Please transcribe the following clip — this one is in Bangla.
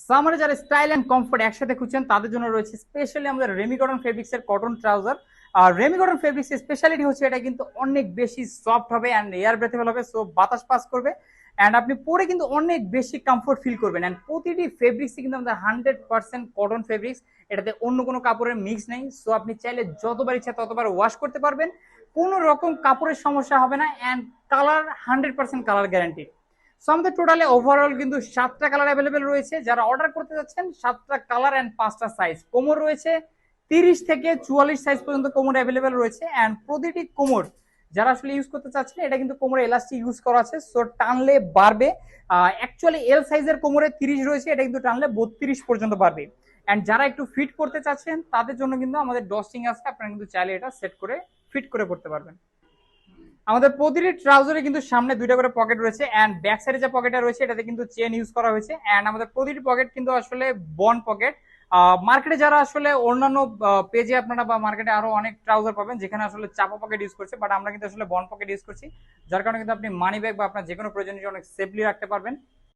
সামারে যারা স্টাইল এন্ড কমফোর্ট একসাথে খুঁজছেন তাদের জন্য রয়েছে স্পেশালি আমাদের রেমি কটন ফেব্রিক্স এর কটন ট্রাউজার। আর রেমি কটন ফেব্রিক্স এর স্পেশালিটি হচ্ছে এটা কিন্তু অনেক বেশি সফট হবে এন্ড এয়ার ব্রেথেবল হবে, সো বাতাস পাস করবে এন্ড আপনি পরে কিন্তু অনেক বেশি কমফোর্ট ফিল করবেন। এন্ড প্রতিটি ফেব্রিক্স কিন্তু আমাদের 100% কটন ফেব্রিক্স, এটাতে অন্য কোনো কাপড়ের মিক্স নেই। সো আপনি চাইলে যতবার ইচ্ছা ততবার ওয়াশ করতে পারবেন, কোনো রকম কাপড়ের সমস্যা হবে না and colour 100% colour guarantee. So আমাদের টোটালি ওভারঅল কিন্তু 7টা কালার অ্যাভেলেবেল রয়েছে। যারা অর্ডার করতে যাচ্ছেন 7টা কালার এন্ড 5টা সাইজ, কোমর রয়েছে 30 থেকে 44 সাইজ পর্যন্ত কোমর অ্যাভেলেবেল রয়েছে। এন্ড প্রতিটি কোমর যারা আসলে ইউজ করতে চাচ্ছেন, এটা কিন্তু কোমরে এলাস্টিক ইউজ করা আছে, সো টানলে বাড়বে। অ্যাকচুয়ালি এল সাইজের কোমরে 30 রয়েছে, এটা কিন্তু টানলে 32 পর্যন্ত বাড়বে। এন্ড যারা একটু ফিট করতে চাচ্ছেন তাদের জন্য কিন্তু আমাদের ডস্টিং আছে, আপনারা কিন্তু চাইলে এটা সেট করে ফিট করে পড়তে পারবেন। আমাদের প্রতিটি ট্রাউজারে কিন্তু সামনে 2টা করে পকেট রয়েছে এন্ড ব্যাক সাইডে যে পকেটটা রয়েছে এটাতে কিন্তু চেন ইউজ করা হয়েছে। এন্ড আমাদের প্রতিটি পকেট কিন্তু আসলে বন্ড পকেট। মার্কেটে যারা আসলে অন্যান্য পেজে আপনারা বা মার্কেটে আরো অনেক ট্রাউজার পাবেন যেখানে আসলে চাপা পকেট ইউজ করছে, বাট আমরা কিন্তু আসলে বন্ড পকেট ইউজ করছি, যার কারণে কিন্তু আপনি মানি ব্যাগ বা আপনার যে কোনো প্রয়োজনীয় অনেক সেফলি রাখতে পারবেন।